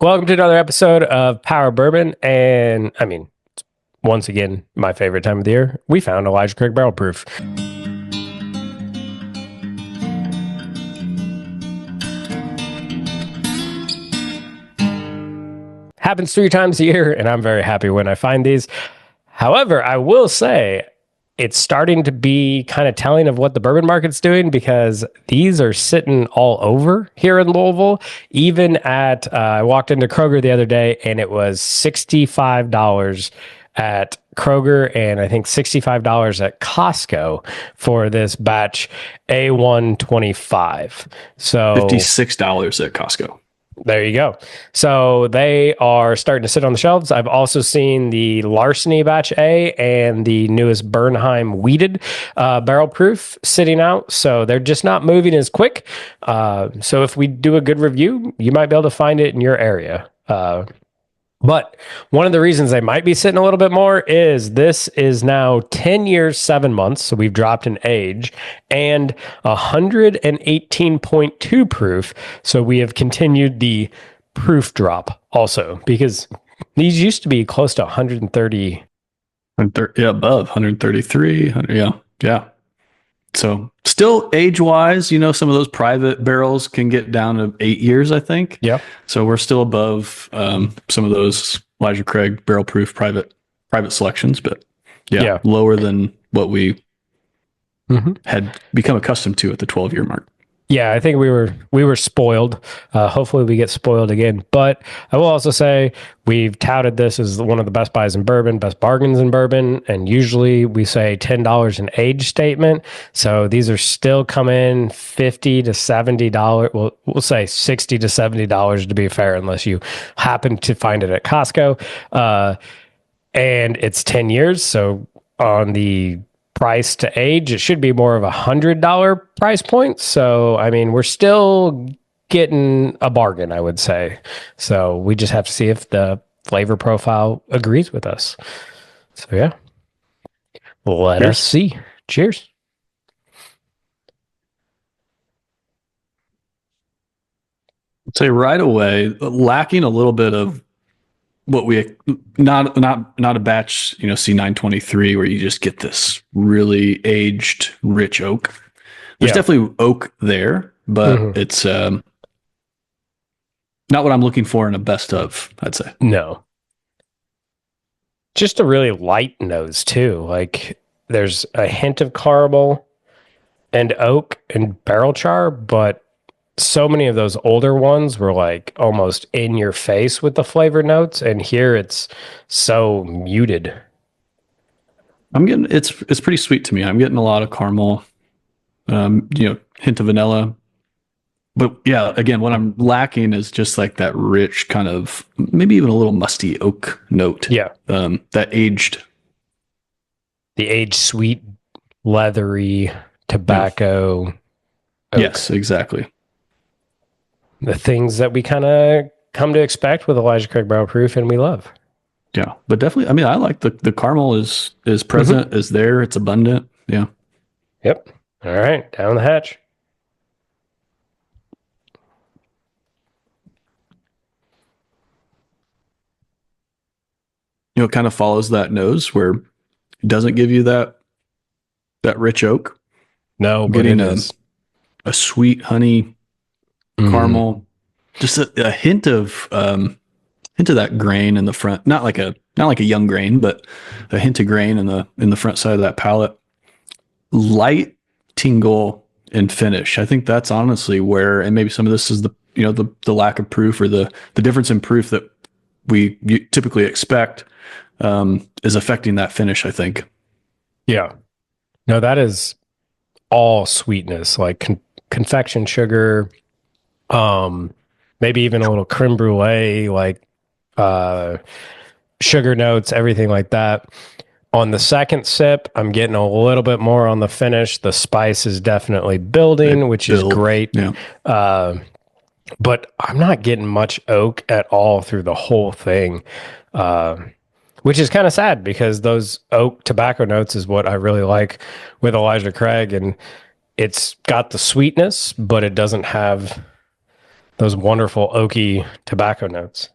Welcome to another episode of Power Bourbon. And once again, my favorite time of the year, we found Elijah Craig Barrel Proof. Happens 3 times a year, and I'm very happy when I find these. However, I will say it's starting to be kind of telling of what the bourbon market's doing, because these are sitting all over here in Louisville. Even at, I walked into Kroger the other day and it was $65 at Kroger and I think $65 at Costco for this batch A125. So $56 at Costco. there you go. So they are starting to sit on the shelves. I've also seen the Larceny Batch A and the newest Bernheim Wheated Barrel Proof sitting out. So they're just not moving as quick. So if we do a good review, you might be able to find it in your area. But one of the reasons they might be sitting a little bit more is this is now 10 years, 7 months. So we've dropped in age, and 118.2 proof. So we have continued the proof drop also, because these used to be close to 130. Yeah, above 133. Yeah. So still age-wise, some of those private barrels can get down to 8 years, I think. Yeah. So we're still above some of those Elijah Craig barrel proof private selections, but yeah. Lower than what we had become accustomed to at the 12-year mark. Yeah, I think we were spoiled. Hopefully we get spoiled again. But I will also say we've touted this as one of the best buys in bourbon, best bargains in bourbon. And usually we say $10 an age statement. So these are still coming $50 to $70. We'll say $60 to $70 to be fair, unless you happen to find it at Costco. And it's 10 years. So on the price to age, it should be more of $100 price point. So, we're still getting a bargain, I would say. So we just have to see if the flavor profile agrees with us. So yeah, let us see. Cheers. I'd say right away, lacking a little bit of what we not a batch, C923 where you just get this really aged rich oak. There's definitely oak there, but it's not what I'm looking for in a best of, I'd say. No. Just a really light nose too. Like there's a hint of caramel and oak and barrel char, but so many of those older ones were like almost in your face with the flavor notes, and here it's so muted. I'm getting it's pretty sweet to me. I'm getting a lot of caramel, hint of vanilla. But yeah, again, what I'm lacking is just like that rich kind of maybe even a little musty oak note. Yeah. The aged sweet, leathery tobacco. Oak. Yes, exactly. The things that we kind of come to expect with Elijah Craig Barrel Proof, and we love. Yeah, but definitely, I like the caramel is present, is there, it's abundant. Yeah. Yep. All right, down the hatch. It kind of follows that nose where it doesn't give you that rich oak. No, but getting it is a sweet honey caramel, just a hint of that grain in the front, not like a young grain, but a hint of grain in the front side of that palate. Light tingle and finish. I think that's honestly where, and maybe some of this is the lack of proof or the difference in proof that we typically expect is affecting that finish, I think. Yeah. No, that is all sweetness, like confection sugar, maybe even a little creme brulee, like sugar notes, everything like that. On the second sip, I'm getting a little bit more on the finish. The spice is definitely building, which is great. Yeah. But I'm not getting much oak at all through the whole thing, which is kind of sad, because those oak tobacco notes is what I really like with Elijah Craig. And it's got the sweetness, but it doesn't have those wonderful oaky tobacco notes.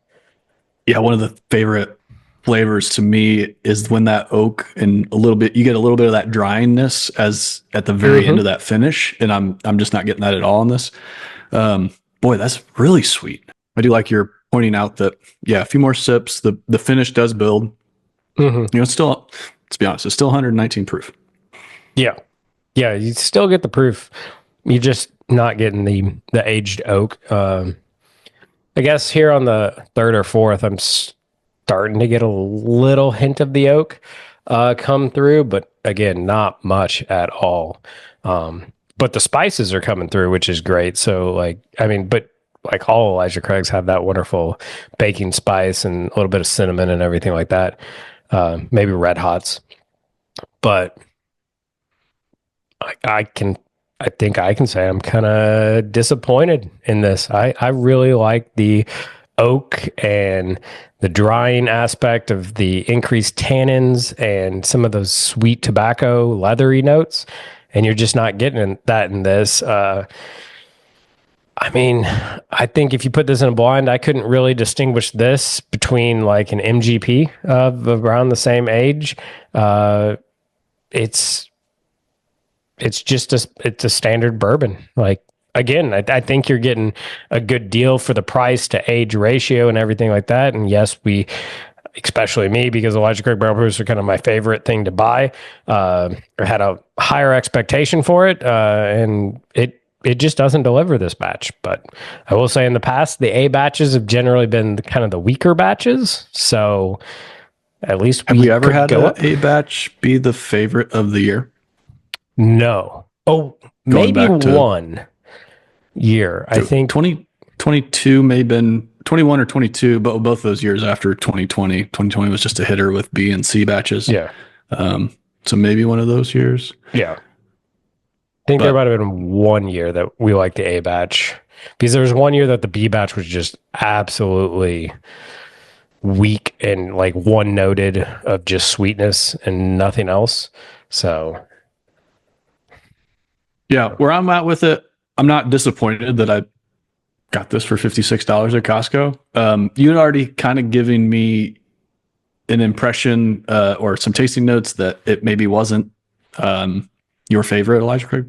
Yeah, one of the favorite flavors to me is when that oak and a little bit, you get a little bit of that dryiness as at the very end of Mm-hmm. that finish, and I'm just not getting that at all in this. Um, Boy, that's really sweet. I do like your pointing out that yeah, a few more sips, the finish does build. Mm-hmm. You know, it's still, let's be honest, it's still 119 proof. Yeah. Yeah. You still get the proof. You're just not getting the aged oak. I guess here on the third or fourth, I'm starting to get a little hint of the oak come through, but again, not much at all. But the spices are coming through, which is great. So, like, I mean, but like all Elijah Craig's have that wonderful baking spice and a little bit of cinnamon and everything like that. Maybe red hots, but I can, I think I can say I'm kind of disappointed in this. I really like the oak and the drying aspect of the increased tannins and some of those sweet tobacco leathery notes. And you're just not getting that in this. I mean, I think if you put this in a blind, I couldn't really distinguish this between like an MGP of around the same age. It's it's a standard bourbon. Like again, I think you're getting a good deal for the price to age ratio and everything like that. And yes, we, especially me, because Elijah Craig barrel proofs are kind of my favorite thing to buy. I had a higher expectation for it, and it just doesn't deliver this batch. But I will say, in the past, the A batches have generally been kind of the weaker batches. So at least Have we we ever could had go up. a batch be the favorite of the year? No. Oh, Going maybe back to one year. I think 2022 may have been 21 or 22, but both those years after 2020. 2020 was just a hitter with B and C batches. yeah. So maybe one of those years. Yeah. I think there But might have been one year that we liked the A batch because there was one year that the B batch was just absolutely weak and like one noted of just sweetness and nothing else. So, yeah, where I'm at with it, I'm not disappointed that I got this for $56 at Costco. You had already kind of giving me an impression or some tasting notes that it maybe wasn't your favorite Elijah Craig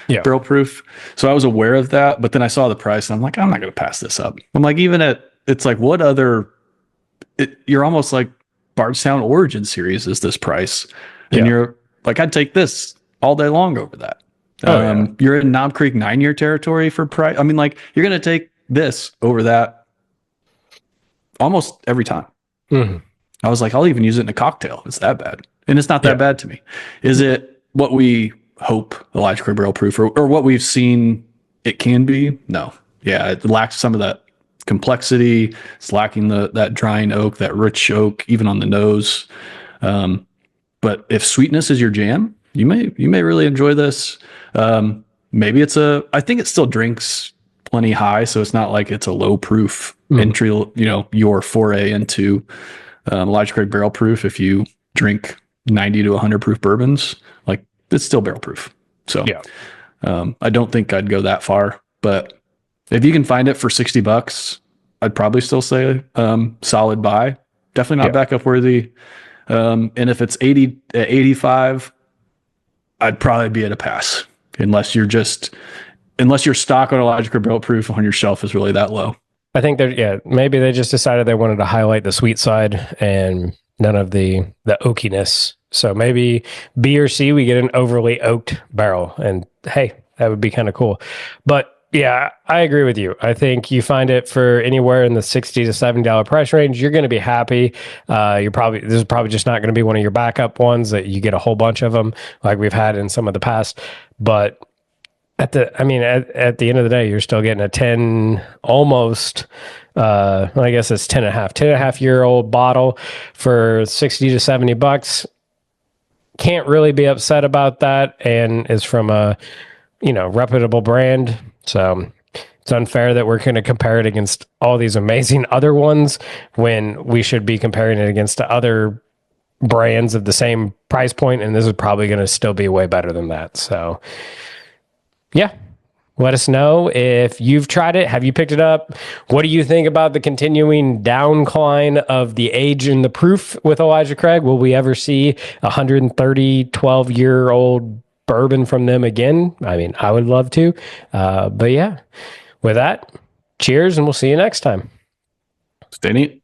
yeah. barrel proof. So I was aware of that, but then I saw the price and I'm like, I'm not going to pass this up. I'm like, even at, it's like, what other, you're almost like Bardstown Origin Series is this price. And Yeah. you're like, I'd take this all day long over that. Oh, yeah. You're in Knob Creek 9-year territory for price. I mean, like, you're going to take this over that almost every time. Mm-hmm. I was like, I'll even use it in a cocktail. It's that bad. And it's not that Yeah. bad to me. Is it what we hope Elijah Craig barrel proof or what we've seen it can be? No. Yeah, it lacks some of that complexity. It's lacking that drying oak, that rich oak, even on the nose. But if sweetness is your jam, you may really enjoy this. Maybe I think it still drinks plenty high, so it's not like it's a low proof entry, your foray into Elijah Craig barrel proof. If you drink 90 to 100 proof bourbons, like it's still barrel proof. So Yeah. I don't think I'd go that far, but if you can find it for $60, I'd probably still say solid buy. Definitely not Yeah. backup worthy. And if it's 85, I'd probably be at a pass unless your stock on Elijah Craig barrel proof on your shelf is really that low. I think maybe they just decided they wanted to highlight the sweet side and none of the oakiness. So maybe B or C, we get an overly oaked barrel, and hey, that would be kind of cool. But yeah, I agree with you. I think you find it for anywhere in the $60 to $70 price range, you're going to be happy. This is probably just not going to be one of your backup ones that you get a whole bunch of them like we've had in some of the past. But at the end of the day, you're still getting a 10, almost, I guess it's 10 and a half year old bottle for 60 to $70. Can't really be upset about that. And is from a, reputable brand. So it's unfair that we're going to compare it against all these amazing other ones when we should be comparing it against other brands of the same price point. And this is probably going to still be way better than that. So yeah, Let us know if you've tried it. Have you picked it up? What do you think about the continuing downcline of the age and the proof with Elijah Craig? Will we ever see 130, 12-year-old bourbon from them again? I mean, I would love to. But yeah, with that, cheers, and we'll see you next time. Stay neat.